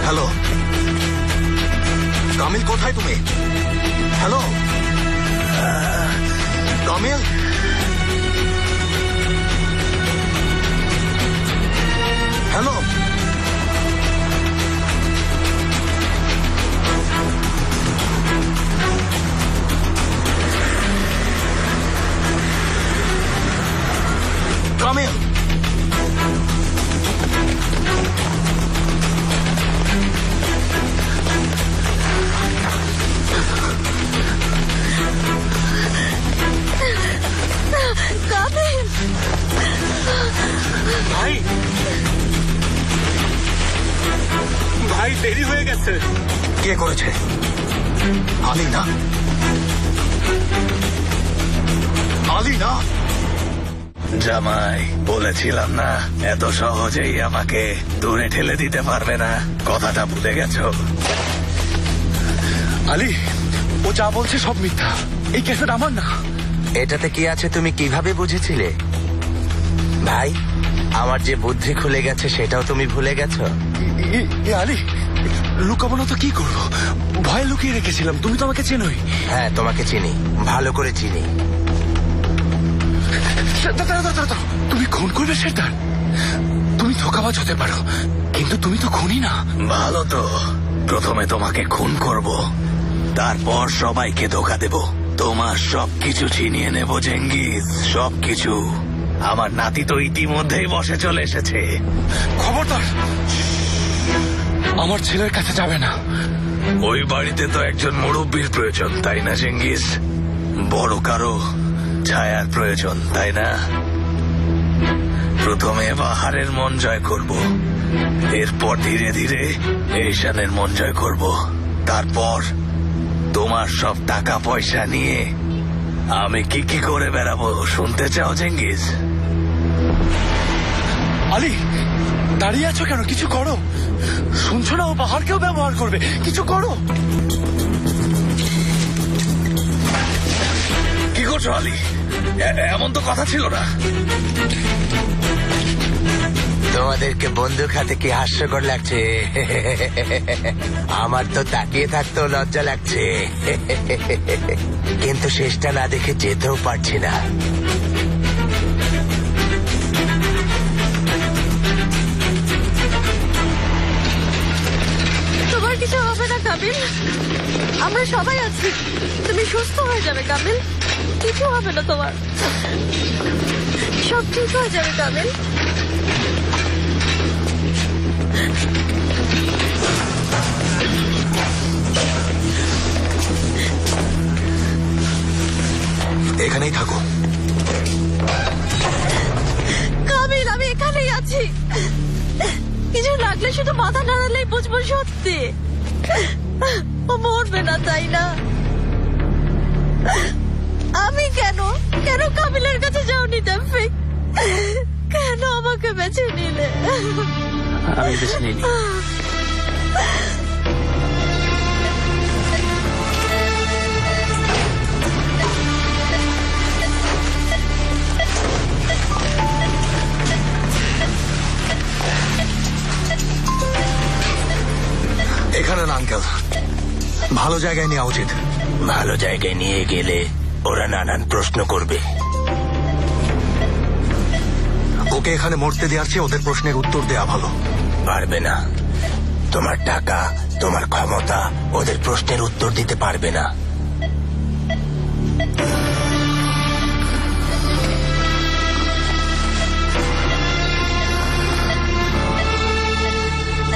Hello Kamil, কোথায় তুমি? Hello Kamil, hello Kamil, ভাই ভাই দেরি হয়ে গেছে। কে করেছে? আলী না? আলী না? জামাই, বলেছিলাম না এত সহজেই আমাকে দূরে ঠেলে দিতে পারবে না। কথাটা ভুলে গেছো? আলী, ও যা বলছে সব মিথ্যা। এই ক্যাসেট আমার না। এটাতে কি আছে তুমি কিভাবে বুঝেছিলে? ভাই, আমার যে বুদ্ধি খুলে গেছে সেটাও তুমি ভুলে গেছো? আলী, লুকাবো না তো কি করবো? ভয়ে লুকিয়ে রেখেছিলাম। তুমি তো আমাকে চেনোই। হ্যাঁ, তোমাকে চিনি, ভালো করে চিনি। তুমি খুন করবে সেটার? তুমি ধোঁকাবাজ হতে পারো, কিন্তু তুমি তো খুনি না। ভালো তো, প্রথমে তোমাকে খুন করব, তারপর সবাইকে ধোঁকা দেব। তোমার সবকিছু ছিনিয়ে নেব চেঙ্গিজ, সবকিছু। আমার নাতি তো ইতিমধ্যেই বসে চলে এসেছে। খবরদার, আমার ছেলের কাছে যাবে না। ওই বাড়িতে তো একজন মুরব্বীর প্রয়োজন, তাই না চেঙ্গিজ? বড় কারো ছায়ার প্রয়োজন, তাই না? প্রথমে বাহারের মন জয় করব, এরপর ধীরে ধীরে ঈশানের মন জয় করব, তারপর তোমার সব টাকা পয়সা নিয়ে আমি কি কি করে বেড়াবো শুনতে চাও চেঙ্গিজ? আলী, দাঁড়িয়ে আছো কেন? কিছু করো। শুনছো না ও পাহাড়কেও ব্যবহার করবে? কিছু করো। কি করছো আলী? এমন তো কথা ছিল না। তোমাদেরকে বন্দুক হাতে কি হাস্যকর লাগছে? আমার তো তাকিয়ে থাকতেও লজ্জা লাগছে, কিন্তু শেষটা না দেখে যেতেও পারছি না। তোমার কিছু হবে না কামিল, আমরা সবাই আছি। তুমি সুস্থ হয়ে যাবে কামিল, কিছু হবে না তোমার। সব ঠিক হয়ে যাবে কামিল। এখানেই থাকো। কামিল, আমি এখানেই আছি। কিছু লাগলে শুধু মাথা নাড়ালেই বুঝবো সত্যি। ও মরবে না, তাই না? আমি কেন কেন কামিলের কাছে যাওনি তাফিক? কেন আমাকে বেছে নিলে? আমি বেছে নিইনি। এখানে না আঙ্কেল, ভালো জায়গায় নেওয়া উচিত। ভালো জায়গায় নিয়ে গেলে ওরা নানান প্রশ্ন করবে। ওকে এখানে মরতে দেওয়ার চেয়ে ওদের প্রশ্নের উত্তর দেওয়া ভালো। পারবে না। তোমার টাকা, তোমার ক্ষমতা ওদের প্রশ্নের উত্তর দিতে পারবে না।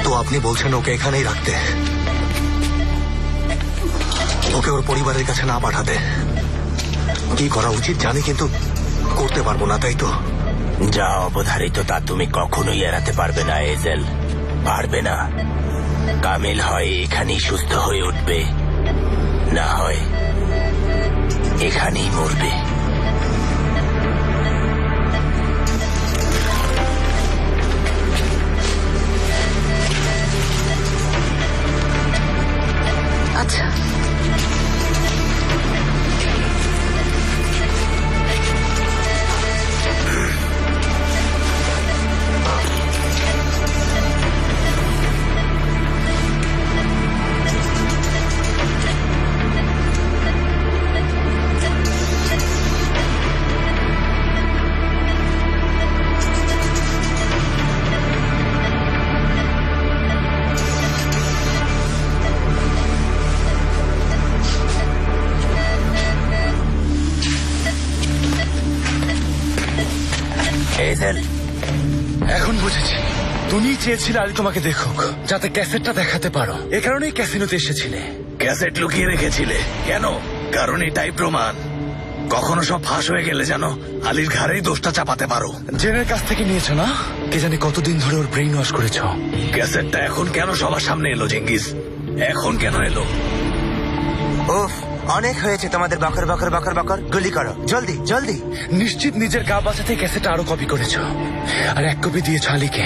তো আপনি বলছেন ওকে এখানেই রাখতে? ওকে ওর পরিবারের কাছে না পাঠাতে। কি করা উচিত জানি, কিন্তু করতে পারবো না, তাই তো? যা অবধারিত তা তুমি কখনোই এড়াতে পারবে না এজেল, পারবে না। কামিল হয় এখানেই সুস্থ হয়ে উঠবে, না হয় এখানেই মরবে। আচ্ছা, এজেল, এখন বুঝেছি তুমি চেয়েছিলে আলী তোমাকে দেখুক, যাতে ক্যাসেটটা দেখাতে পারো। এ কারণেই ক্যাসিনোতে এসেছিলে। ক্যাসেট লুকিয়ে রেখেছিলে কেন? কারণ এটাই প্রমাণ। কখনো সব ফাঁস হয়ে গেলে জানো আলীর ঘাড়েই দোষটা চাপাতে পারো। জেনের কাছ থেকে নিয়েছো না? কে জানি কতদিন ধরে ওর ব্রেইন ওয়াশ করেছো। ক্যাসেটটা এখন কেন সবার সামনে এলো চেঙ্গিস? এখন কেন এলো? উফ, অনেক হয়েছে তোমাদের বকর বকর বকর বকর। গুলি করো, জলদি জলদি। নিশ্চিত নিজের গা বাঁচাতে ক্যাসেটটা আরো কপি করেছো, আর এক কপি দিয়েছো আলীকে।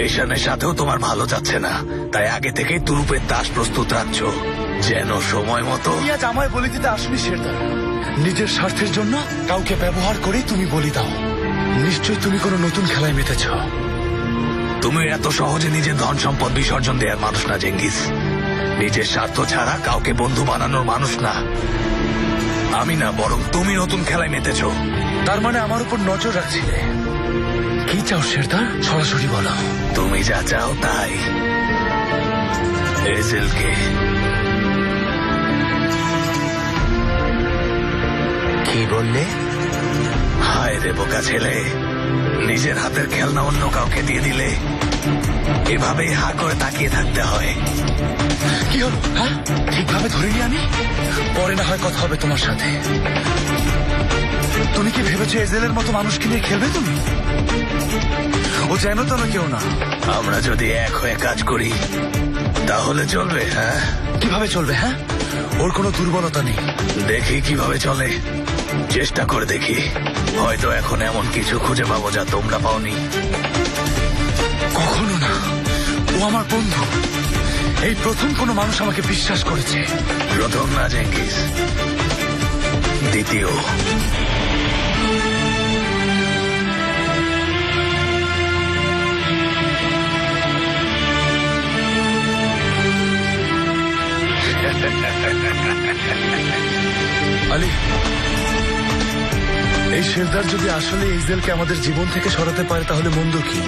ঈশানের সাথেও তোমার ভালো যাচ্ছে না, তাই আগে থেকেই তুরুপের তাস প্রস্তুত রাখছো, যেন সময় মতো। তুমি আজ আমায় বলি দিতে আসনি শেরদার। নিজের স্বার্থের জন্য কাউকে ব্যবহার করেই তুমি বলি দাও। নিশ্চয়ই তুমি কোনো নতুন খেলায় মেতেছ। তুমি এত সহজে নিজের ধন সম্পদ বিসর্জন দেওয়ার মানুষ না চেঙ্গিস। নিজের স্বার্থ ছাড়া কাউকে বন্ধু বানানোর মানুষ না। আমি না, বরং তুমি নতুন খেলায় মেতেছ। তার মানে আমার উপর নজর রাখছিলে। কি চাও শেরদার, সরাসরি বলো। তুমি যা চাও তাই। এজেলকে। কি বললে? হায় রে বোকা ছেলে, নিজের হাতের খেলনা অন্য কাউকে দিয়ে দিলে এভাবেই হা করে তাকিয়ে থাকতে হয়। কি হলো? হ্যাঁ, ঠিকভাবে ধরিনি আমি? পরে না হয় কথা হবে তোমার সাথে। তুমি কি ভেবেছো এজেলের মতো মানুষকে নিয়ে খেলবে তুমি? ও যেন তো না, কেউ না। আমরা যদি এক হয়ে কাজ করি তাহলে চলবে। হ্যাঁ, কিভাবে চলবে? হ্যাঁ, ওর কোনো দুর্বলতা নেই। দেখি কিভাবে চলে, চেষ্টা করে দেখি। হয়তো এখন এমন কিছু খুঁজে পাবো যা তোমরা পাওনি। কখনো না, ও আমার বন্ধু। এই প্রথম কোনো মানুষ আমাকে বিশ্বাস করেছে। প্রথম না চেঙ্গিস, দ্বিতীয়। আলী, এই শেরদার যদি আসলে ইসরায়েলকে আমাদের জীবন থেকে সরাতে পারে তাহলে মন্দ কি?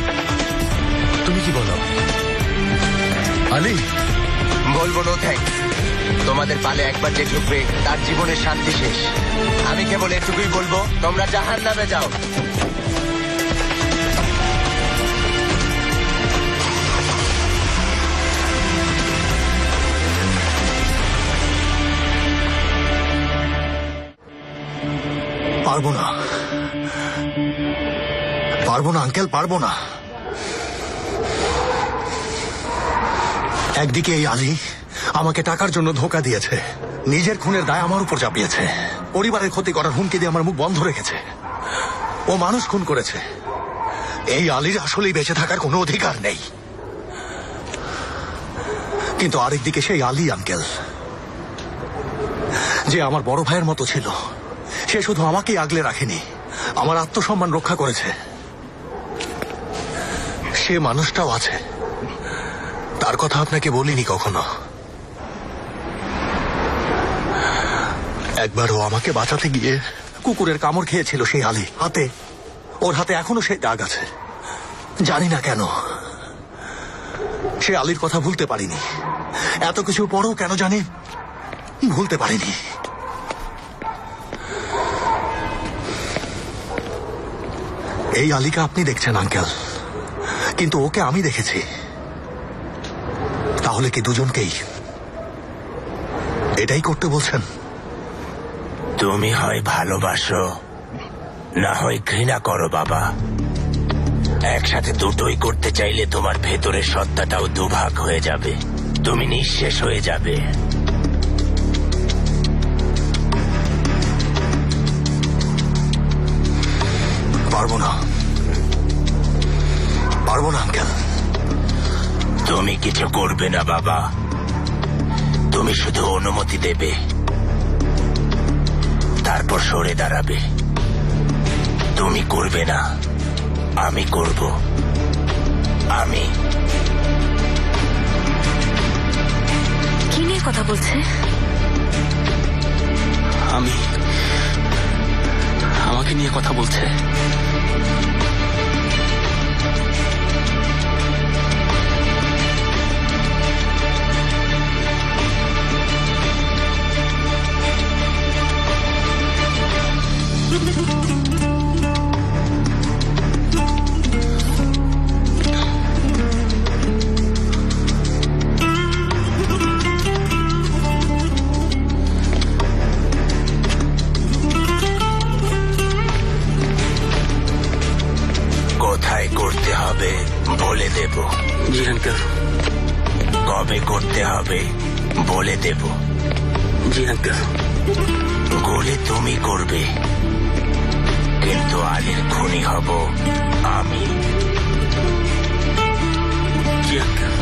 তুমি কি বলো আলী? বলবো নো থ্যাঙ্কস। তোমাদের পালে একবার যে ঢুকবে তার জীবনের শান্তি শেষ। আমি কেবল এটুকুই বলবো, তোমরা জাহান্নামে যাও। পারবো না, পারবো না আঙ্কেল, পারবো না। একদিকে এই আলী আমাকে টাকার জন্য ধোঁকা দিয়েছে, নিজের খুনের দায় আমার উপর চাপিয়েছে, পরিবারের ক্ষতি করার হুমকি দিয়ে আমার মুখ বন্ধ রেখেছে। ও মানুষ খুন করেছে। এই আলীর আসলেই বেঁচে থাকার কোনো অধিকার নেই। কিন্তু আরেকদিকে সেই আলী আঙ্কেল, যে আমার বড় ভাইয়ের মতো ছিল, সে শুধু আমাকেই আগলে রাখেনি, আমার আত্মসম্মান রক্ষা করেছে। সে মানুষটাও আছে, তার কথা আপনাকে বলিনি কখনো। একবার ও আমাকে বাঁচাতে গিয়ে কুকুরের কামড় খেয়েছিল সেই আলী। হাতে, ওর হাতে এখনো সেই দাগ আছে। জানি না কেন সে আলীর কথা ভুলতে পারিনি। এত কিছু পরেও কেন জানি ভুলতে পারিনি। এই আলীকে আপনি দেখছেন আঙ্কেল, কিন্তু ওকে আমি দেখেছি। তাহলে কি দুজনকেই এটাই করতে বলছেন? তুমি হয় ভালোবাসো না হয় ঘৃণা করো বাবা। একসাথে দুটোই করতে চাইলে তোমার ভেতরের সত্তাটাও দুভাগ হয়ে যাবে, তুমি নিঃশেষ হয়ে যাবে। পারবো না, পারবো না আঙ্কেল। তুমি কিছু করবে না বাবা, তুমি শুধু অনুমতি দেবে, তারপর সরে দাঁড়াবে। তুমি করবে না, আমি করব। আমি কি নিয়ে কথা বলছে? আমাকে নিয়ে কথা বলছে। কোথায় করতে হবে বলে দেব। জি আঙ্কেল। কবে করতে হবে বলে দেব। জি আঙ্কেল। গুলি তুমি করবে, কিন্তু আলীর খুনি হব আমি। জি আঙ্কেল।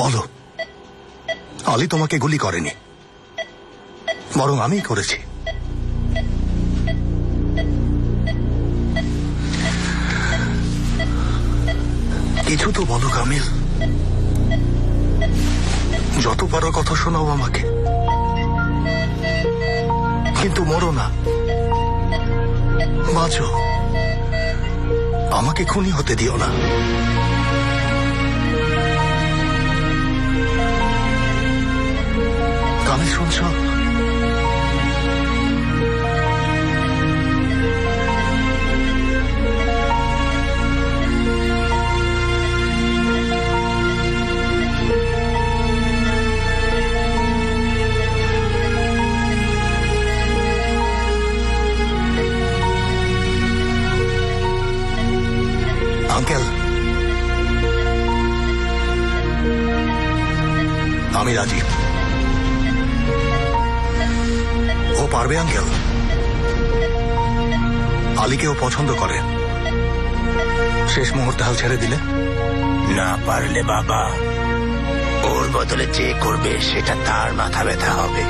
বলো, আলী তোমাকে গুলি করেনি, বরং আমিই করেছি। কিছু তো বলো কামিল, যত পারো কথা শোনাও আমাকে, কিন্তু মরো না, বাঁচো, আমাকে খুনি হতে দিও না। কামিল শুনছ? আঙ্কেল, আমি রাজি। ও পারবে আঙ্কেল, আলীকেও পছন্দ করে। শেষ মুহূর্তে হাল ছেড়ে দিলে? না পারলে বাবা, ওর বদলে যে করবে সেটা তার মাথা ব্যথা হবে।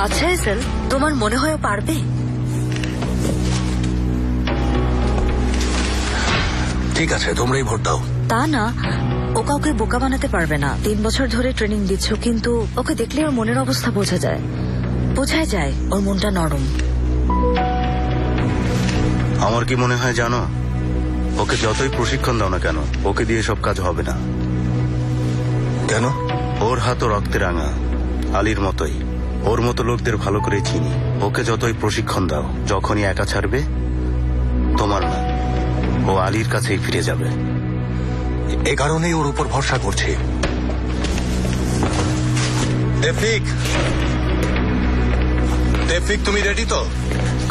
আচ্ছা এজেল, তোমার মনে হয় ও পারবে? ঠিক আছে, তোমরাই ভোট দাও। তা না, ও কাউকে বোকা বানাতে পারবে না। 3 বছর ধরে ট্রেনিং দিচ্ছ, কিন্তু ওকে দেখলে ওর মনের অবস্থা বোঝা যায়। বোঝাই যায় ওর মনটা নরম। আমার কি মনে হয় জানো, ওকে যতই প্রশিক্ষণ দাও না কেন, ওকে দিয়ে সব কাজ হবে না। কেন? ওর হাতও রক্তে রাঙা, আলীর মতোই। ও ওর মতো লোকদের ভালো করে চিনি। ওকে যতই প্রশিক্ষণ দাও, যখনই একা ছাড়বে তোমার না, ও আলীর কাছেই ফিরে যাবে। এ কারণেই ওর উপর ভরসা করছি। তেফিক, তুমি রেডি তো?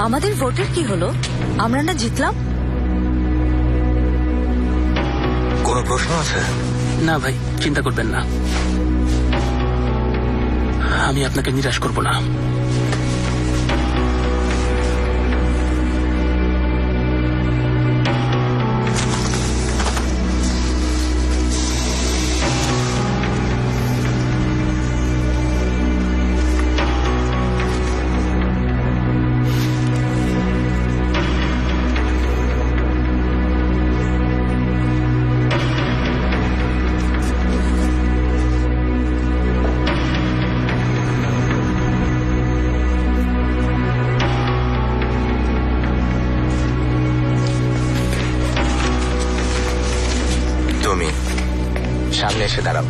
আমাদের ভোটের কি হলো? আমরা না জিতলাম? কোনো প্রশ্ন আছে? না ভাই, চিন্তা করবেন না, আমি আপনাকে নিরাশ করব না। তুমি সামনে এসে দাঁড়াও।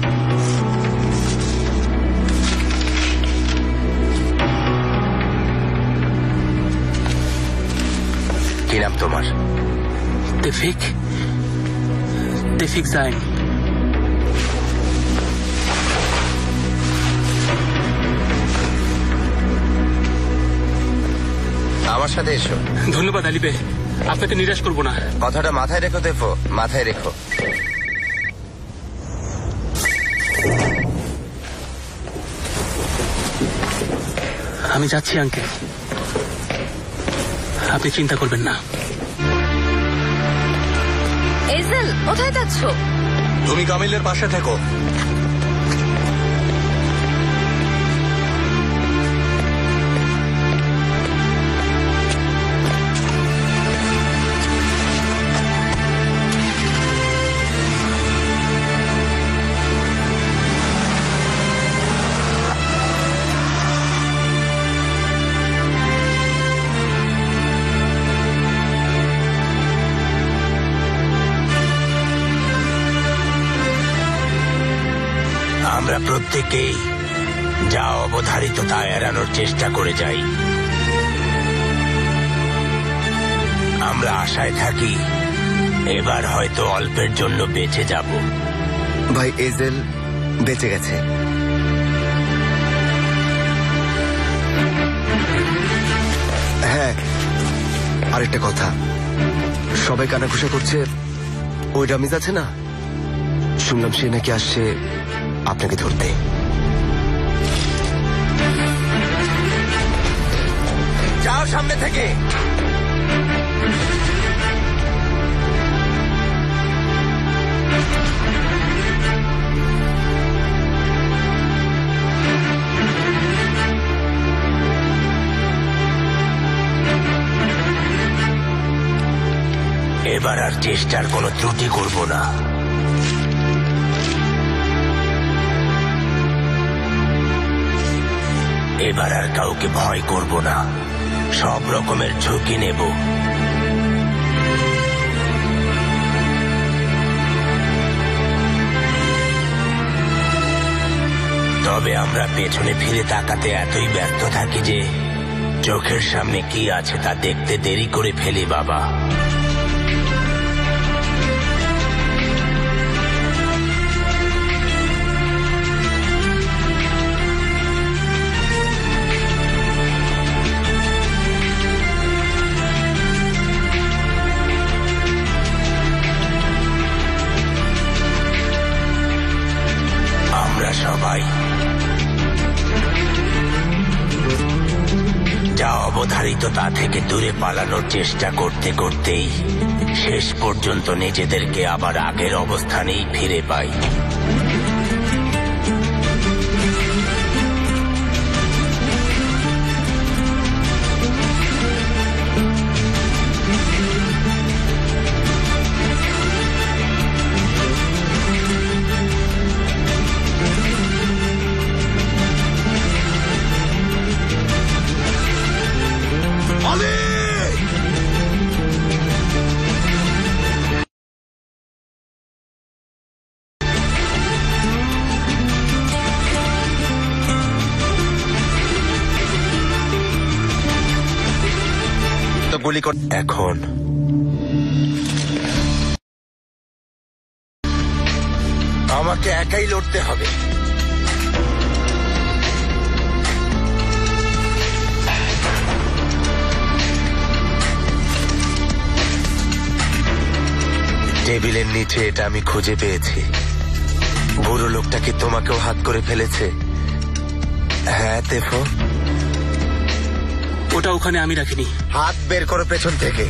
কি নাম তোমার? তেফিক, তেফিক জাইন। আমার সাথে এসো। ধন্যবাদ আলী বে, আপনাকে নিরাশ করব না। কথাটা মাথায় রেখো দেখো, মাথায় রেখো। আমি যাচ্ছি আঙ্কেল, আপনি চিন্তা করবেন না। এজেল, কোথায় যাচ্ছ? তুমি কামিলের পাশে থেকো। আমরা প্রত্যেকেই যা অবধারিত তা এড়ানোর চেষ্টা করে যাই। আমরা আশায় থাকি এবার হয়তো অল্পের জন্য বেঁচে যাব। ভাই, এজেল বেঁচে গেছে। হ্যাঁ, আরেকটা কথা, সবাই কানাঘুষা করছে ওই রামিজ আছে না, শুনলাম সে নাকি আসছে আপনাকে ধরতে। যাও সামনে থেকে। এবার আর চেষ্টার কোনো ত্রুটি করব না। এবার আর কাউকে ভয় করব না, সব রকমের ঝুঁকি নেব। তবে আমরা পেছনে ফিরে তাকাতে এতই ব্যস্ত থাকি যে চোখের সামনে কি আছে তা দেখতে দেরি করে ফেলি বাবা। আমরা সবাই যা অবধারিত তা থেকে দূরে পালানোর চেষ্টা করতে করতেই শেষ পর্যন্ত নিজেদেরকে আবার আগের অবস্থানেই ফিরে পাই। তো গুলি কর। এখন আমাকে একাই লড়তে হবে। টেবিলের নিচে এটা আমি খুঁজে পেয়েছি। বুড়ো লোকটা কি তোমাকেও হাত করে ফেলেছে? হ্যাঁ তেফো, ওটা ওখানে আমি রাখিনি। হাত বের করো পেছন থেকে।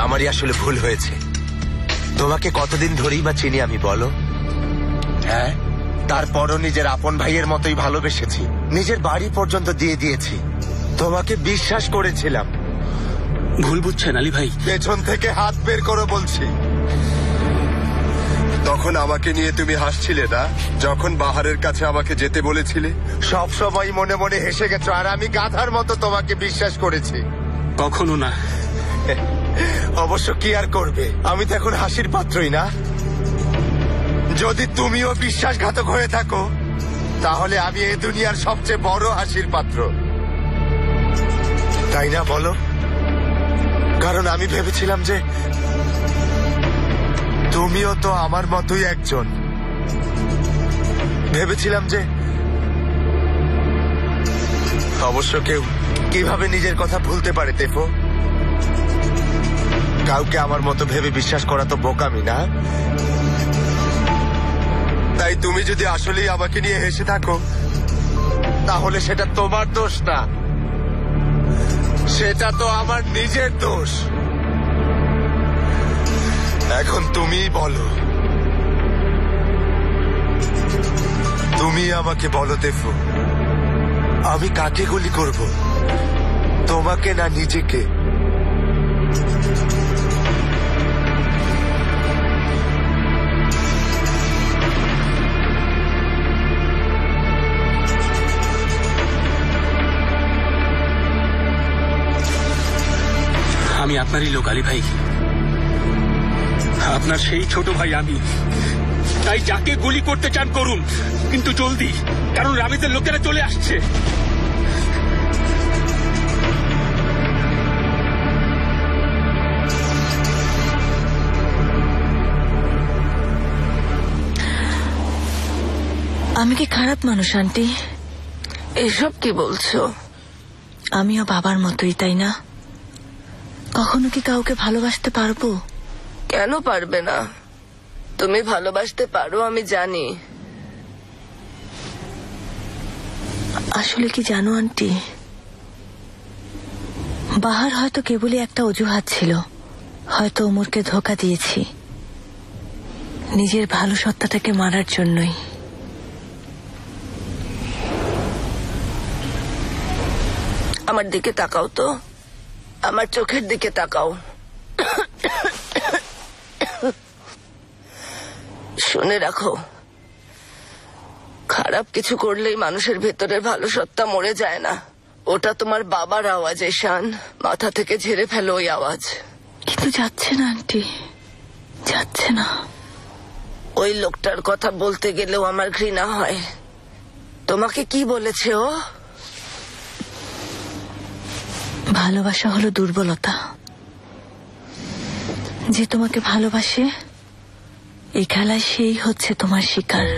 আমারই আসলে ভুল হয়েছে। তোমাকে কতদিন ধরেই বা চিনি আমি বলো? হ্যাঁ, তারপরও নিজের আপন ভাইয়ের মতোই ভালোবেসেছি, নিজের বাড়ি পর্যন্ত দিয়ে দিয়েছি। তোমাকে বিশ্বাস করেছিলাম। ভুল বুঝছেন আলী ভাই। পেছন থেকে হাত বের করো বলছি। তখন আমাকে নিয়ে তুমি হাসছিলে না, যখন বাহারের কাছে আমাকে যেতে বলেছিলে? সব সময় মনে মনে হেসে গেছো, আর আমি গাধার মতো তোমাকে বিশ্বাস করেছি। কখনো না। অবশ্য কি আর করবে, আমি তো এখন হাসির পাত্রই না। যদি তুমিও বিশ্বাসঘাতক হয়ে থাকো, তাহলে আমি এই দুনিয়ার সবচেয়ে বড় হাসির পাত্র, তাই না বলো? কারণ আমি ভেবেছিলাম যে তুমিও তো আমার মতোই একজন। ভেবেছিলাম যে অবশ্য কেউ কিভাবে নিজের কথা ভুলতে পারে তেফো? কাউকে আমার মতো ভেবে বিশ্বাস করা তো বোকামি, না? তাই তুমি যদি আসলেই আমাকে নিয়ে হেসে থাকো, তাহলে সেটা তোমার দোষ না, সেটা তো আমার নিজের দোষ। এখন তুমিই বলো, তুমি আমাকে বলো তেফু, আমি কাকে গুলি করব, তোমাকে না নিজেকে? আমি আপনারই লোক আলী ভাই, আপনার সেই ছোট ভাই আমি। তাই যাকে গুলি করতে চান করুন, কিন্তু জলদি, কারণ রামিজের লোকেরা চলে আসছে। আমি কি খারাপ মানুষ আন্টি? এসব কি বলছো? আমিও বাবার মতোই, তাই না? কখনো কি কাউকে ভালোবাসতে পারবো? কেন পারবে না? তুমি ভালোবাসতে পারো, আমি জানি। আসলে কি জানো আন্টি, বাহার হয়তো কেবলই একটা অজুহাত ছিল। হয়তো ওমরকে ধোঁকা দিয়েছি নিজের ভালো সত্তাটাকে মারার জন্যই। আমার দিকে তাকাও তো, আমার চোখের দিকে তাকাও। শুনে রাখো, খারাপ কিছু করলেই মানুষের ভেতরের ভালো সত্তা মরে যায় না। ওটা তোমার বাবার আওয়াজ, ঈশান। মাথা থেকে ঝেড়ে ফেলো ওই আওয়াজ। কিন্তু যাচ্ছে না আন্টি, যাচ্ছে না। ওই লোকটার কথা বলতে গেলেও আমার ঘৃণা হয়। তোমাকে কি বলেছে ও? ভালোবাসা হলো দুর্বলতা। যে তোমাকে ভালোবাসে, এই খেলায় সেই হচ্ছে তোমার শিকার।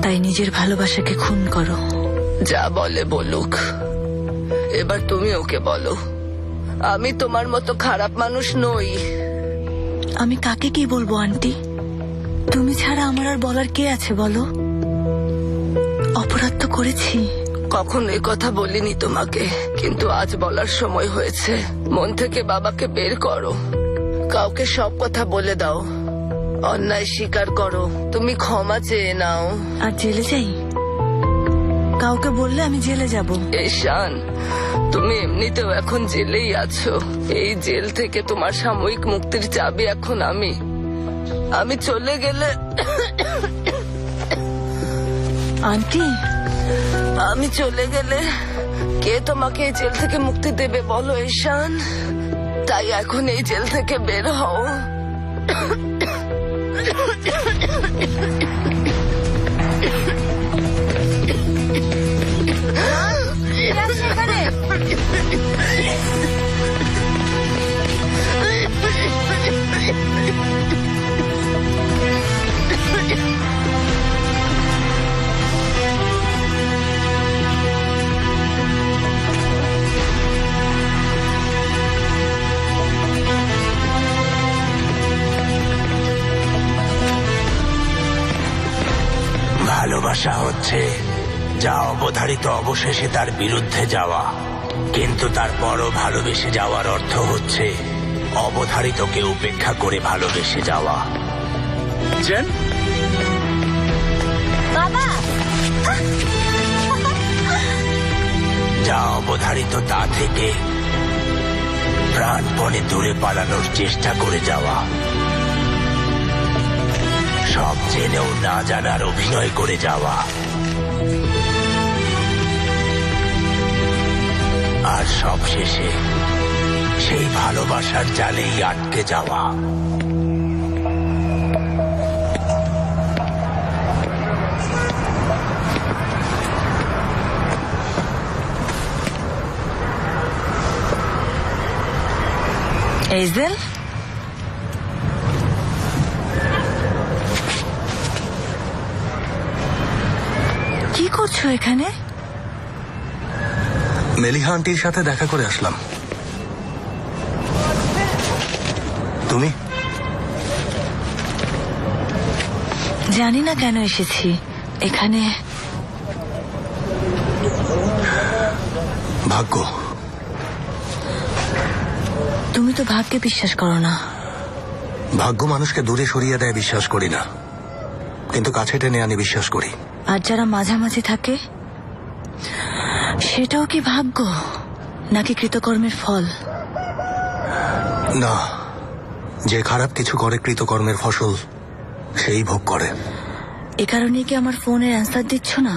তাই নিজের ভালোবাসাকে খুন করো। যা বলে বলুক, এবার তুমি ওকে বলো, আমি তোমার মতো খারাপ মানুষ নই। আমি কাকে কি বলবো আন্টি? তুমি ছাড়া আমার আর বলার কে আছে বলো? অপরাধ তো করেছি। কখনো এই কথা বলিনি তোমাকে, কিন্তু আজ বলার সময় হয়েছে। মন থেকে বাবাকে বের করো, কাউকে সব কথা বলে দাও, অন্যায় স্বীকার করো, তুমি ক্ষমা চেয়ে নাও। আর জেলে যাই? কাউকে বললে আমি জেলে যাব। ঈশান, তুমি এমনিতেও এখন জেলেই আছো। এই জেল থেকে তোমার সাময়িক মুক্তির চাবি এখন আমি চলে গেলে। আন্টি, আমি চলে গেলে কে তোমাকে এই জেল থেকে মুক্তি দেবে বলো ঈশান? তাই এখন এই জেল থেকে বের হও। ভালোবাসা হচ্ছে যা অবধারিত অবশেষে তার বিরুদ্ধে যাওয়া, কিন্তু তারপরও ভালোবেসে যাওয়ার অর্থ হচ্ছে অবধারিতকে উপেক্ষা করে ভালোবেসে যাওয়া। জেন, বাবা যা অবধারিত তা থেকে প্রাণপণে দূরে পালানোর চেষ্টা করে যাওয়া, সব জেনেও না জানার অভিনয় করে যাওয়া, আর সবশেষে সেই ভালোবাসার জালেই আটকে যাওয়া। এইজেল, কি করছো এখানে? মেলিহা আন্টির সাথে দেখা করে আসলাম। তুমি? জানি না কেন এসেছি এখানে। ভাগ্য। তুমি তো ভাগ্যে বিশ্বাস করো না। ভাগ্য মানুষকে দূরে সরিয়ে দেয় বিশ্বাস করি না, কিন্তু কাছে টেনে আনি বিশ্বাস করি। আর যারা মাঝামাঝি থাকে সেটাও কি ভাগ্য নাকি কৃতকর্মের ফল? না, যে খারাপ কিছু করে কৃতকর্মের ফসল সেই ভোগ করে। এ কারণে কি আমার ফোনের অ্যান্সার দিচ্ছ না?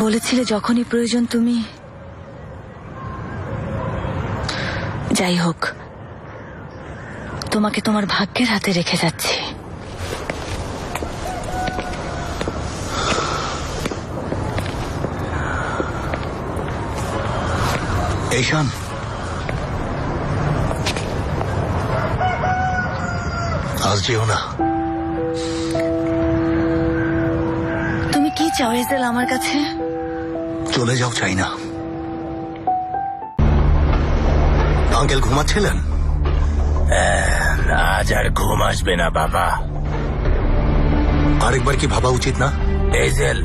বলেছিলে যখনই প্রয়োজন তুমি। যাই হোক, তোমাকে তোমার ভাগ্যের হাতে রেখে যাচ্ছি। এইশান, আজ যেও না। তুমি কি চাও এজেল আমার কাছে? চলে যাও চাই না। আঙ্কেল ঘুমাচ্ছিলেন? আজ আর ঘুম আসবে না বাবা। আরেকবার কি ভাবা উচিত না? এজেল,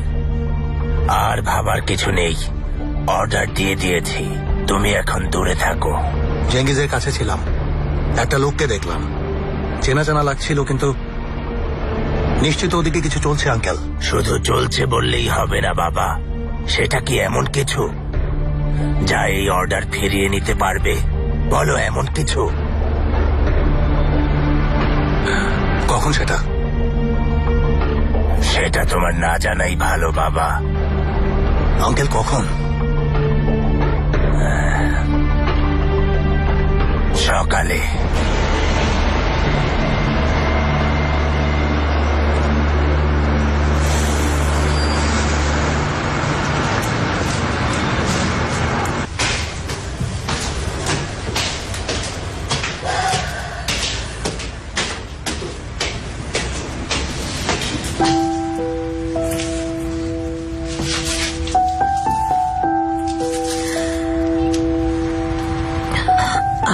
আর ভাবার কিছু নেই। অর্ডার দিয়ে দিয়েছি, তুমি এখন দূরে থাকো। জেঙ্গিজের কাছে ছিলাম, একটা লোককে দেখলাম, চেনা চেনা লাগছিল, কিন্তু নিশ্চিত ওদিকে কিছু চলছে আঙ্কেল। শুধু চলছে বললেই হবে না বাবা। সেটা কি এমন কিছু যা এই অর্ডার ফিরিয়ে নিতে পারবে? বলো এমন কিছু। কখন সেটা? সেটা তোমার না জানাই ভালো বাবা। আঙ্কেল কখন? সকালে।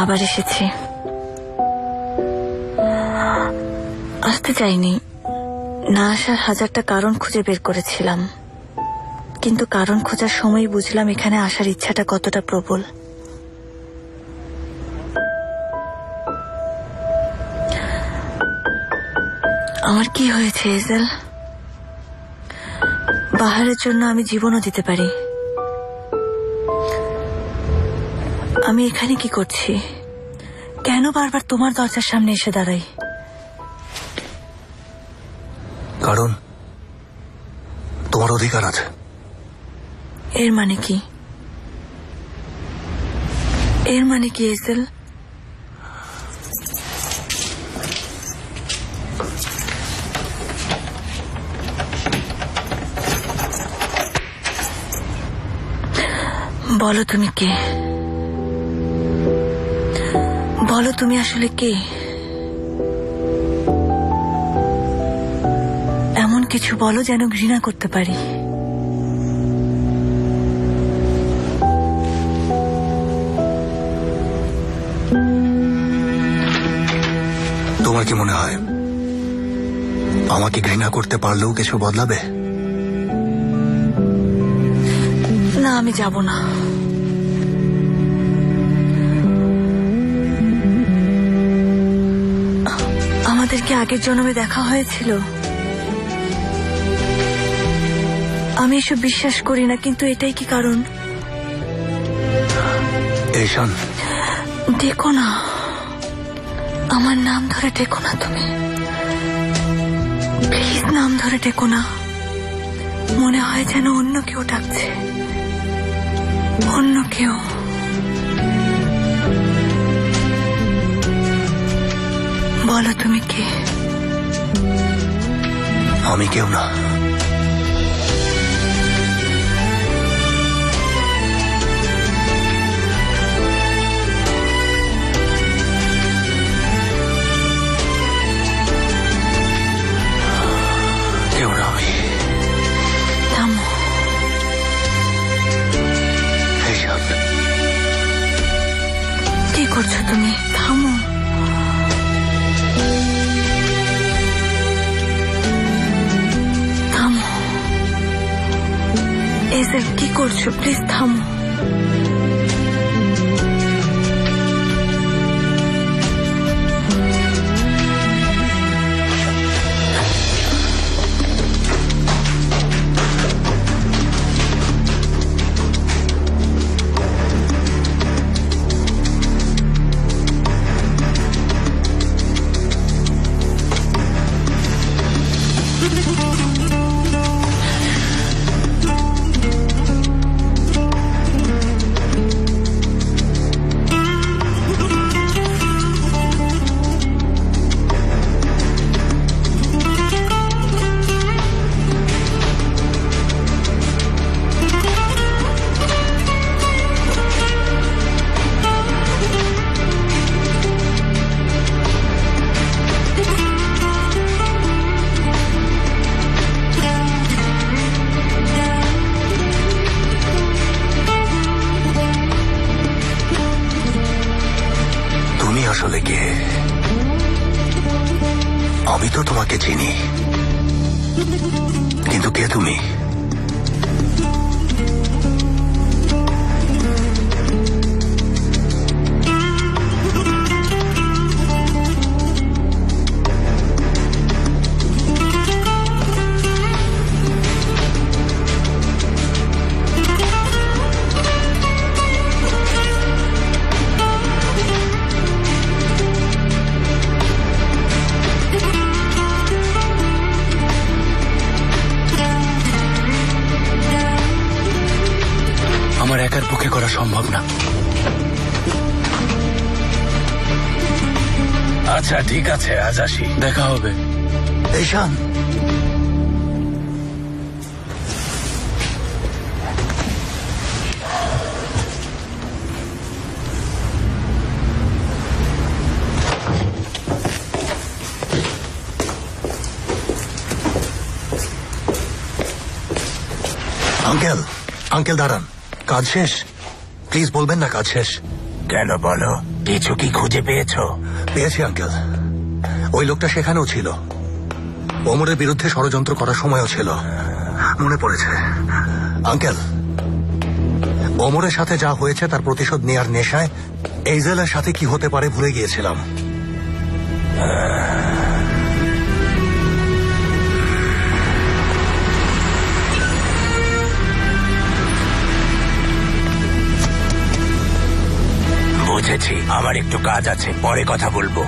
আবার এসেছি। আসতে চাইনি, না আসার হাজারটা কারণ খুঁজে বের করেছিলাম, কিন্তু কারণ খোঁজার সময় বুঝলাম এখানে আসার ইচ্ছাটা কতটা প্রবল। আমার কি হয়েছে এজেল? বাহারের জন্য আমি জীবনও দিতে পারি। আমি এখানে কি করছি? কেন বারবার তোমার দরজার সামনে এসে দাঁড়াই? কারণ তোমার অধিকার আছে। এর মানে কি? এর মানে কি এজেল? বলো তুমি কে? বলো তুমি আসলে কে? এমন কিছু বলো যেন ঘৃণা করতে পারি। তোমার কি মনে হয় আমাকে আমাকে ঘৃণা করতে পারলেও কিছু বদলাবে? না, আমি যাব না। আমাদের কি আগের জন্মে দেখা হয়েছিল? আমি এসব বিশ্বাস করি না, কিন্তু এটাই কি কারণ? ঈশান, ডেকো না, আমার নাম ধরে ডেকো না তুমি, প্লিজ নাম ধরে ডেকো না। মনে হয় যেন অন্য কেউ ডাকছে, অন্য কেউ। বলো তুমি কে? আমি কেউ না। কেউ না আমি। থামো। ঈশান, কি করছো তুমি? থামো। থামো। এসব কি করছো? প্লিজ থামো। আসলে কে? আমি তো তোমাকে চিনি, কিন্তু কে তুমি? আমার একার পক্ষে করা সম্ভব না। আচ্ছা ঠিক আছে, আজ আসি। দেখা হবে। ঈশান, আঙ্কেল, আঙ্কেল দাঁড়ান। কাজ শেষ? প্লিজ বলবেন না কাজ শেষ। কেন বলো, কিছু কি খুঁজে পেয়েছো? পেয়েছি আঙ্কেল। ওই লোকটা সেখানেও ছিল, ওমরের বিরুদ্ধে ষড়যন্ত্র করার সময়ও ছিল। মনে পড়েছে আঙ্কেল, ওমরের সাথে যা হয়েছে তার প্রতিশোধ নেয়ার নেশায় এইজেলের সাথে কি হতে পারে ভুলে গিয়েছিলাম। বুঝেছি, আমার একটু কাজ আছে, পরে কথা বলবো।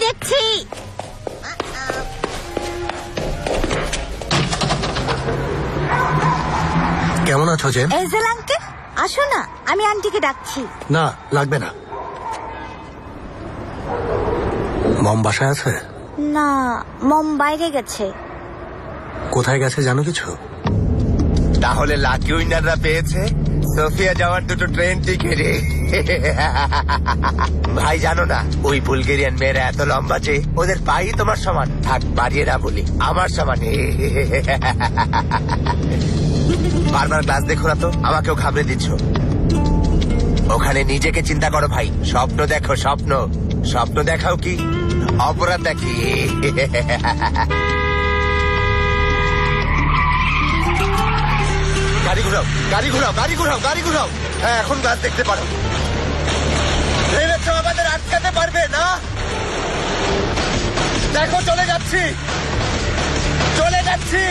দেখছি। কেমন আছো জেন? এজেল আঙ্কেল, আসো না, আমি আন্টিকে ডাকছি। না, লাগবে না। মম বাসায় আছে? না, মম বাইরে গেছে। কোথায় গেছে জানো কিছু? তাহলে লাকি উইনাররা পেয়েছে সোফিয়া যাওয়ার 2টো ট্রেন টিকিট। ভাই জানো না, ওই বুলগেরিয়ান মেয়েরা এত লম্বা যে ওদের পাই তোমার সমান। থাক, বাড়িয়ে না বলি, আমার সমান। বারবার গ্লাস দেখো না তো, আমাকেও ঘাবড়ে দিচ্ছ। ওখানে নিজেকে চিন্তা করো ভাই, স্বপ্ন দেখো, স্বপ্ন। স্বপ্ন দেখাও কি অপরাধ দেখি। গাড়ি ঘুরাও, গাড়ি ঘুরাও, গাড়ি ঘুরাও, গাড়ি ঘুরাও। হ্যাঁ, এখন গাছ দেখতে পারো। ভেবেছ আমাদের আটকাতে পারবে না? দেখো, চলে যাচ্ছি, চলে যাচ্ছি।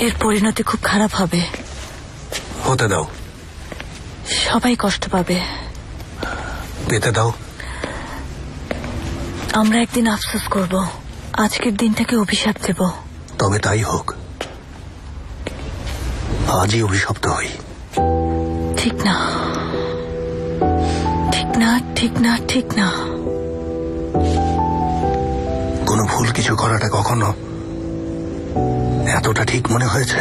এর পরিণতি খুব খারাপ হবে। হতে দাও। সবাই কষ্ট পাবে। পেতে দাও। আমরা একদিন আফসোস করব, আজকের দিনটাকে অভিশাপ দেব। তবে তাই হোক, আজই অভিশপ্ত হই। ঠিক না, ঠিক না, ঠিক না, ঠিক না। কোনো ভুল কিছু করাটা কখনো এতটা ঠিক মনে হয়েছে?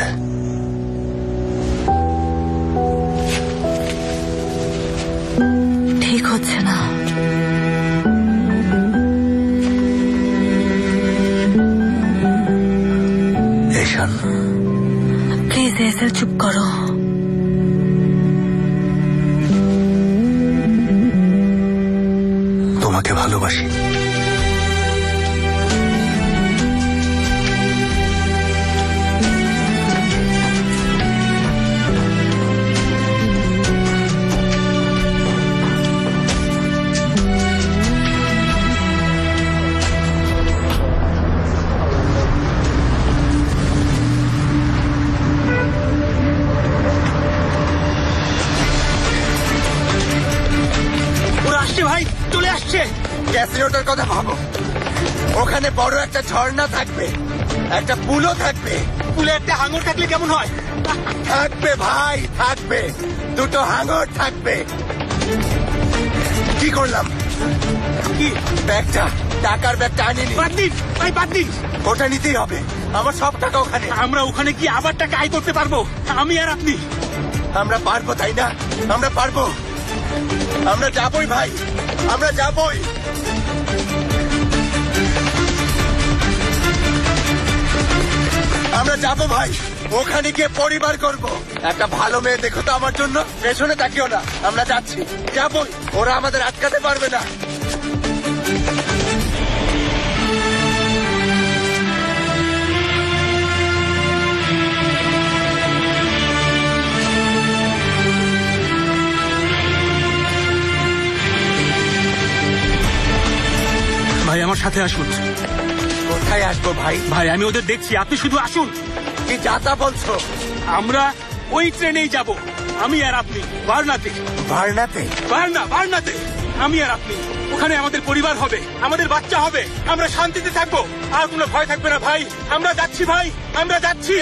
ঠিক হচ্ছে না। এশান, প্লিজ এসেল, চুপ করো। তোমাকে ভালোবাসি। ভাই চলে আসছে। ক্যাসিনোটার কথা ভাবো, ওখানে বড় একটা ঝর্ণা থাকবে, একটা পুলও থাকবে। পুলে একটা হাঙর থাকলে কেমন হয়? থাকবে ভাই, থাকবে, 2টো হাঙর থাকবে। কি করলাম? কি ব্যাগটা, টাকার ব্যাগটা আনিনি। বাদ দিন ভাই, বাদ দিন। ওটা নিতেই হবে, আমার সব টাকা ওখানে। আমরা ওখানে গিয়ে আবার টাকা আয় করতে পারবো, আমি আর আপনি। আমরা পারবো, তাই না? আমরা পারবো, আমরা যাবই ভাই, আমরা যাবই। আমরা যাবো ভাই, ওখানে গিয়ে পরিবার করব। একটা ভালো মেয়ে দেখো তো আমার জন্য, পেছনে তাকিও না, আমরা যাচ্ছি, যাবই। ওরা আমাদের আটকাতে পারবে না। ভাই আমার সাথে আসুন। কোথায় আসবো ভাই? ভাই আমি ওদের দেখছি, আপনি শুধু আসুন। কি যাতা বলছো? আমরা ওই ট্রেনেই যাব, আমি আর আপনি, বার্নাতে। ভারনাতে? বার্নাতে আমি আর আপনি। ওখানে আমাদের পরিবার হবে, আমাদের বাচ্চা হবে, আমরা শান্তিতে থাকবো, আর কোনো ভয় থাকবে না ভাই। আমরা যাচ্ছি ভাই, আমরা যাচ্ছি।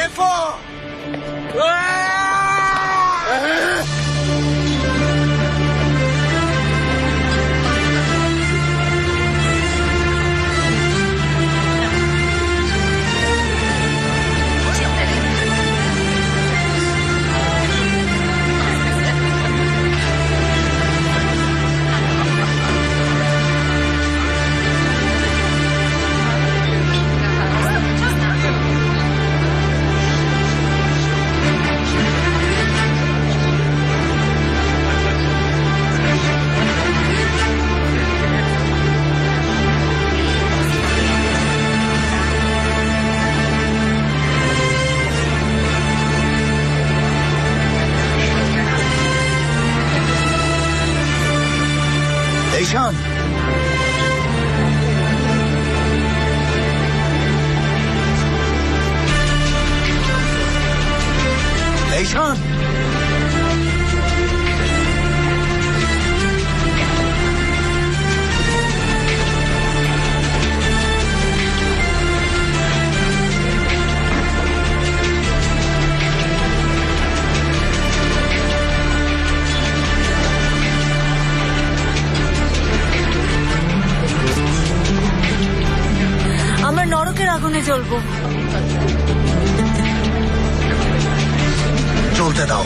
ঈশান, ঈশান, আমরা নরকের আগুনে জ্বলবো। চলতে দাও।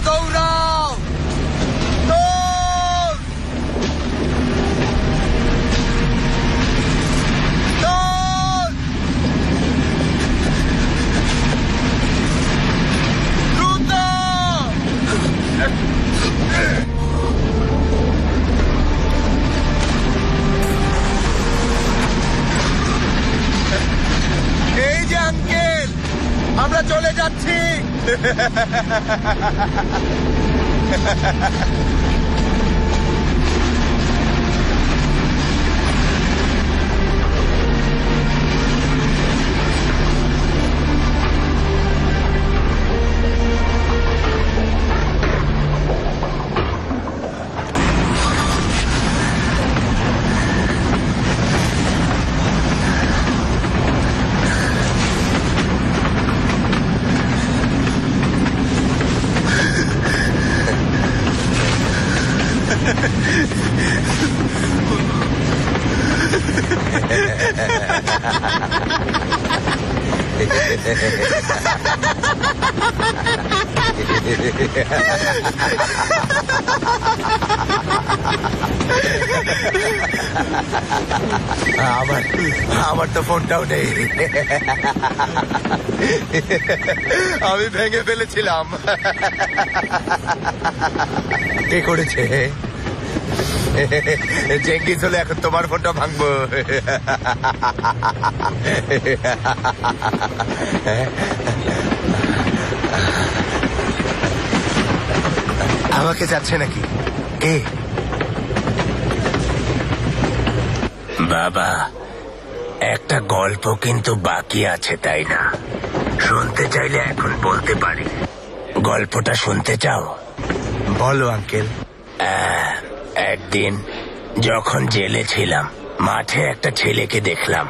দৌড়াও, দৌড়, দৌড়, দ্রুত। এই যে আঙ্কেল, আমরা চলে যাচ্ছি। আমার তো ফোনটাও নেই। আমি ভেঙে ফেলেছিলাম। কে করেছে? জেঙ্গিস হলে এখন তোমার ফোনটা ভাঙবো। আমাকে যাচ্ছে নাকি? কে? বাবা, একটা গল্প কিন্তু বাকি আছে, তাই না? শুনতে চাইলে এখন বলতে পারি। গল্পটা শুনতে চাও? বলো আঙ্কেল। একদিন যখন জেলে ছিলাম, মাঠে একটা ছেলেকে দেখলাম।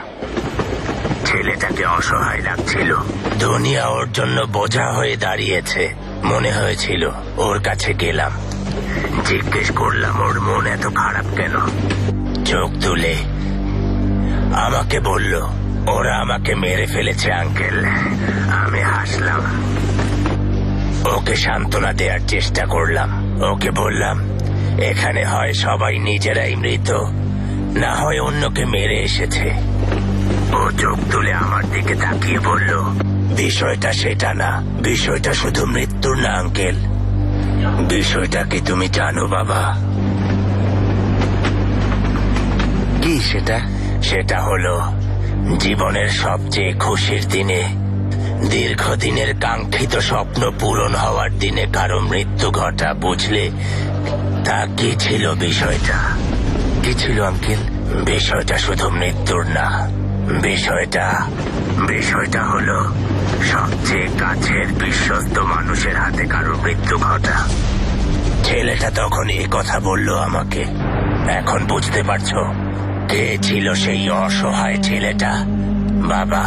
ছেলেটাকে অসহায় লাগছিল। দুনিয়া ওর জন্য বোঝা হয়ে দাঁড়িয়েছে মনে হয়েছিল। ওর কাছে গেলাম, জিজ্ঞেস করলাম ওর মন এত খারাপ কেন। চোখ তুলে আমাকে বলল, ওরা আমাকে মেরে ফেলেছে আঙ্কেল। আমি হাসলাম। ওকে সান্ত্বনা দেওয়ার চেষ্টা করলাম। ওকে বললাম, এখানে হয় সবাই নিজেরাই মৃত, না হয় অন্যকে মেরে এসেছে। ও চোখ তুলে আমার দিকে তাকিয়ে বলল, বিষয়টা সেটা না, বিষয়টা শুধু মৃত্যুর না আঙ্কেল। বিষয়টা কি তুমি জানো বাবা? কি সেটা? সেটা হলো জীবনের সবচেয়ে খুশির দিনে, দীর্ঘদিনের কাঙ্ক্ষিত স্বপ্ন পূরণ হওয়ার দিনে কারো মৃত্যু ঘটা। বুঝলে তা কি ছিল বিষয়টা? কি ছিল আঙ্কেল? বিষয়টা শুধু মৃত্যুর না, বিষয়টা হলো সবচেয়ে কাছের বিশ্বস্ত মানুষের হাতে কারো মৃত্যু ঘটা। ছেলেটা তখন এই কথা বলল আমাকে। এখন বুঝতে পারছো কে ছিল সেই অসহায় ছেলেটা বাবা?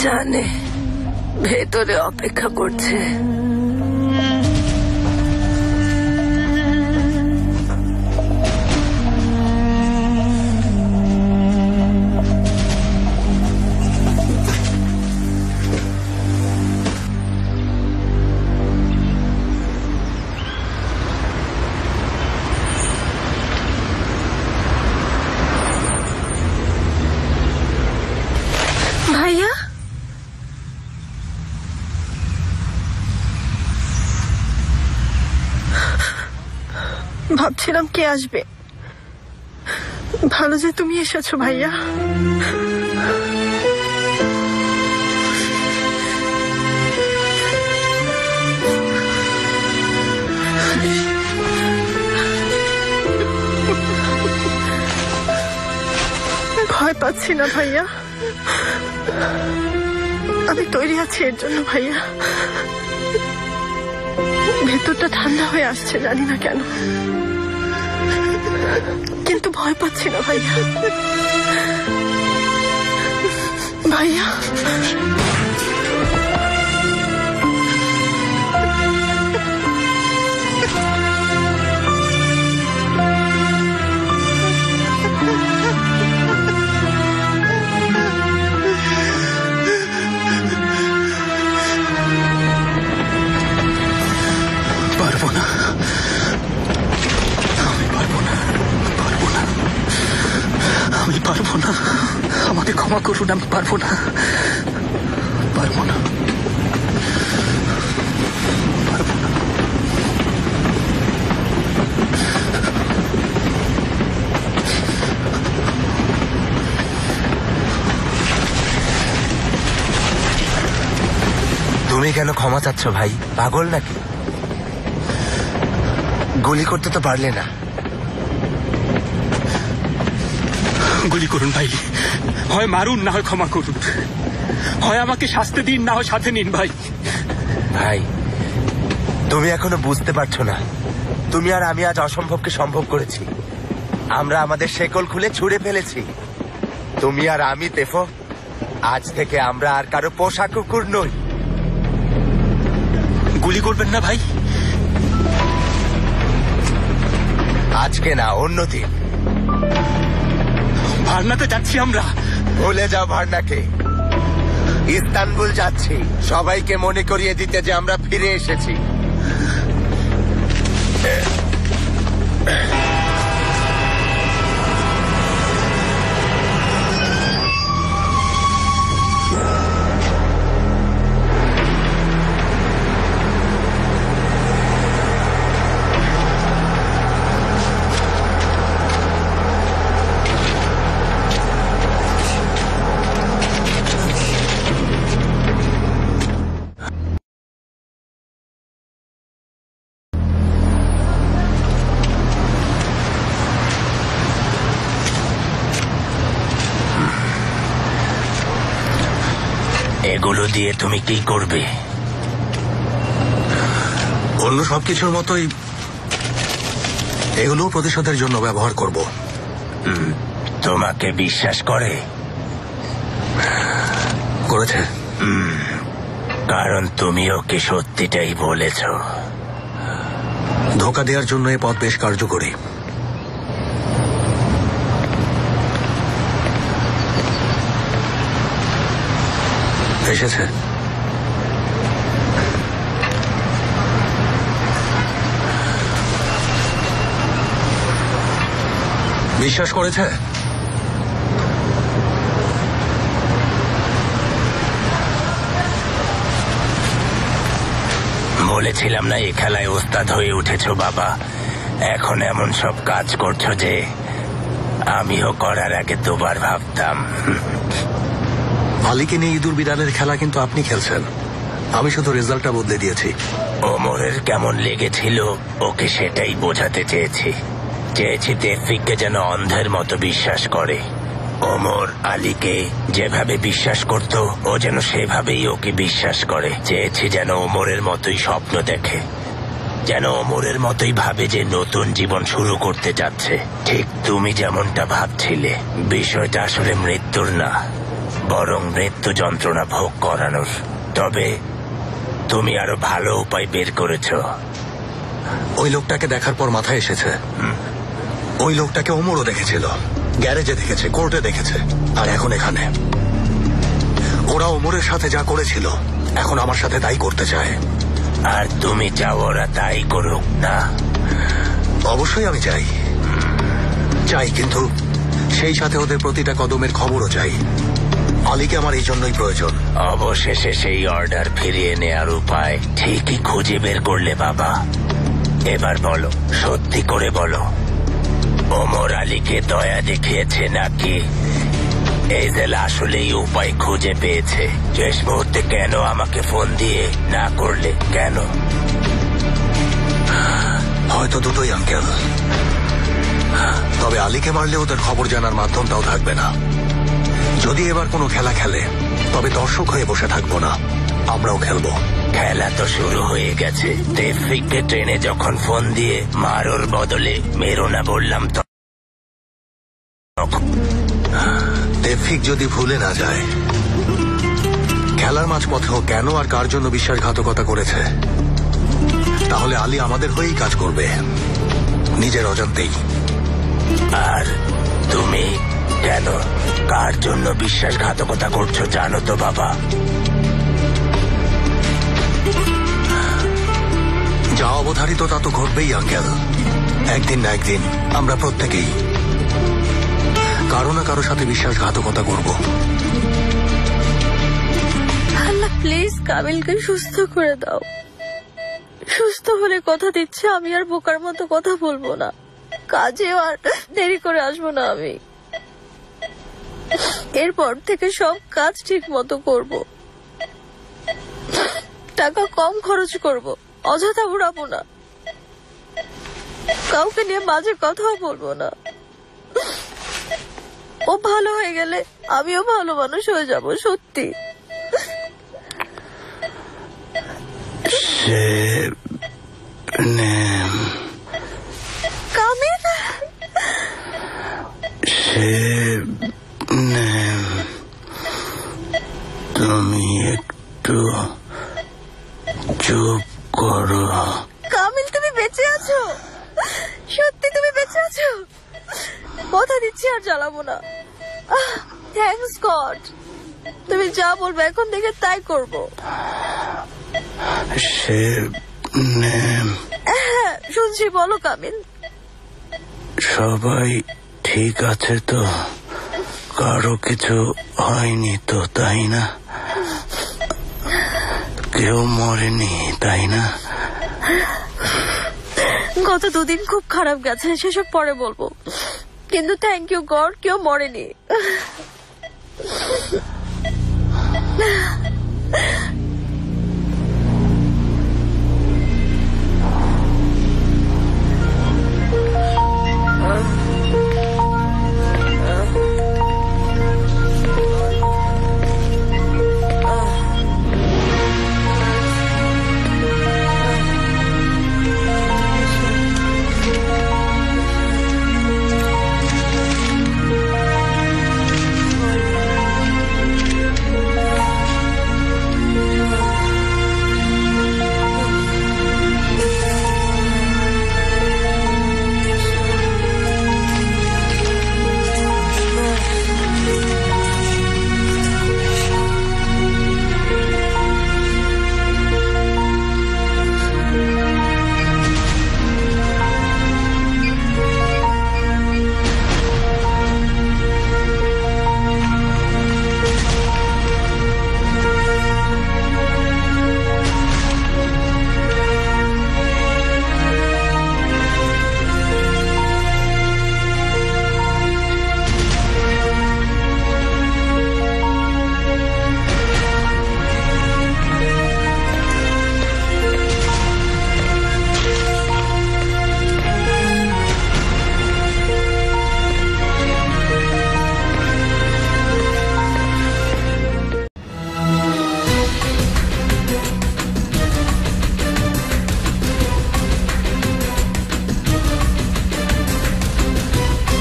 জানে ভেতরে অপেক্ষা করছে। ভাইয়া, ভাবছিলাম কে আসবে। ভালো যে তুমি এসেছো ভাইয়া। ভয় পাচ্ছি না ভাইয়া, আমি তৈরি আছি এর জন্য ভাইয়া। ভেতরটা ঠান্ডা হয়ে আসছে, জানি না কেন, কিন্তু ভয় পাচ্ছি না ভাইয়া। ভাইয়া পারবো না, আমি পারবো না, পারবো না, আমি পারবো না। আমাকে ক্ষমা করুন, আমি পারবো না, পারবো না, পারবো না। তুমি কেন ক্ষমা চাচ্ছ ভাই? পাগল নাকি? গুলি করতে তো পারলে না। গুলি করুন ভাই, হয় মারুন না হয় ক্ষমা করুন, হয় আমাকে শাস্তি দিন না হয় সাথে নিন ভাই। ভাই তুমি এখনো বুঝতে পারছো না, তুমি আর আমি আজ অসম্ভবকে সম্ভব করেছি। আমরা আমাদের শেকল খুলে ছুঁড়ে ফেলেছি। তুমি আর আমি তেফো, আজ থেকে আমরা আর কারো পোষা কুকুর নই। গুলি করবেন না ভাই। আজকে না, অন্যদিন। ভারনাতে যাচ্ছি আমরা। ভুলে যাও ভারনাকে। ইস্তানবুল যাচ্ছি, সবাইকে মনে করিয়ে দিতে যে আমরা ফিরে এসেছি। এগুলো দিয়ে তুমি কি করবে? অন্য সবকিছুর মতোই এগুলো প্রতিশোধের জন্য ব্যবহার করব। তোমাকে বিশ্বাস করে? করেছে। কারণ তুমি ওকে সত্যিটাই বলেছ। ধোঁকা দেওয়ার জন্য এই পথ বেশ কার্যকরী। এসেছে। বিশ্বাস করেছে। বলেছিলাম না এই খেলায় ওস্তাদ হয়ে উঠেছো বাবা। এখন এমন সব কাজ করছো যে আমিও করার আগে দুবার ভাবতাম। মালিকে নিয়ে ইঁদুর বিড়ালের খেলা কিন্তু আপনি খেলছেন, আমি শুধু রেজাল্টটা বদলে দিয়েছি। ওমরের কেমন লেগেছিল ওকে সেটাই বোঝাতে চেয়েছি। তেফিককে যেন অন্ধের মতো বিশ্বাস করে। ওমর আলীকে যেভাবে বিশ্বাস করত ও যেন সেভাবেই ওকে বিশ্বাস করে। চেয়েছি যেন ওমরের মতোই স্বপ্ন দেখে, যেন ওমরের মতোই ভাবে যে নতুন জীবন শুরু করতে যাচ্ছে। ঠিক তুমি যেমনটা ভাবছিলে। বিষয়টা আসলে মৃত্যুর না, বরং মৃত্যু যন্ত্রণা ভোগ করানোর। তবে তুমি আরো ভালো উপায় বের করেছো। ওই লোকটাকে দেখার পর মাথায় এসেছে, ওই লোকটাকে ওমরও দেখেছিল, গ্যারেজে দেখেছে, কোর্টে দেখেছে, আর এখন এখানে। ওরা ওমরের সাথে যা করেছিল এখন আমার সাথে তাই করতে চায়। আর তুমি চাও ওরা তাই করুক না? অবশ্যই আমি চাই, কিন্তু সেই সাথে ওদের প্রতিটা কদমের খবরও চাই। আলীকে আমার এই জন্যই প্রয়োজন। অবশেষে সেই অর্ডার ফিরিয়ে নেয়ার উপায় ঠিকই খুঁজে বের করলে বাবা। এবার বলো, সত্যি করে বলো, ওমর আলীকে দয়া দেখিয়েছে নাকি এইজেল আসলেই উপায় খুঁজে পেয়েছে? শেষ মুহূর্তে কেন আমাকে ফোন দিয়ে না করলে কেন? হয়তো দুটোই আঙ্কেল। তবে আলীকে মারলে ওদের খবর জানার মাধ্যমটাও থাকবে না। যদি এবার কোনো খেলা খেলে তবে দর্শক হয়ে বসে থাকবো না, আমরাও খেলবো। খেলা তো শুরু হয়ে গেছে। তেফরিককে ট্রেনে যখন ফোন দিয়ে মারোর বদলে মেরো না বললাম তেফরিক যদি ভুলে না যায় খেলার মাঝপথেও কেন আর কার জন্য বিশ্বাসঘাতকতা করেছে, তাহলে আলী আমাদের হয়েই কাজ করবে, নিজের অজান্তেই। আর তুমি কেন কার জন্য বিশ্বাসঘাতকতা করছো জানো তো বাবা? যা অবধারিত তা তো ঘটবেই আঙ্কেল। একদিন না একদিন আমরা প্রত্যেকেই কারো না কারো সাথে বিশ্বাসঘাতকতা করব। আল্লাহ প্লিজ কাবিলকে সুস্থ করে দাও। সুস্থ হলে কথা দিচ্ছে আমি আর বোকার মতো কথা বলবো না, কাজেও আর দেরি করে আসবো না। আমি এরপর থেকে সব কাজ ঠিক মতো করব, টাকা কম খরচ করব, অযথা উড়াবো না, কাউকে নিয়ে বাজে কথাও বলবো না। ও ভালো হয়ে গেলে আমিও ভালো মানুষ হয়ে যাব, সত্যি। কামিল, তুমি একটু চুপ করো। কামিল তুমি বেঁচে আছো, সত্যি তুমি বেঁচে আছো। কথা দিচ্ছি আর জ্বালাবো না। Thanks god. তুমি যা বলবে এখন থেকে তাই করবো। হ্যাঁ শুনছি, বলো কামিল। সবাই ঠিক আছে তো? কারো কিছু হয়নি তো, তাই না? কেউ মরেনি, তাই না? গত দুদিন খুব খারাপ গেছে, সেসব পরে বলবো, কিন্তু থ্যাংক ইউ গড কেউ মরেনি।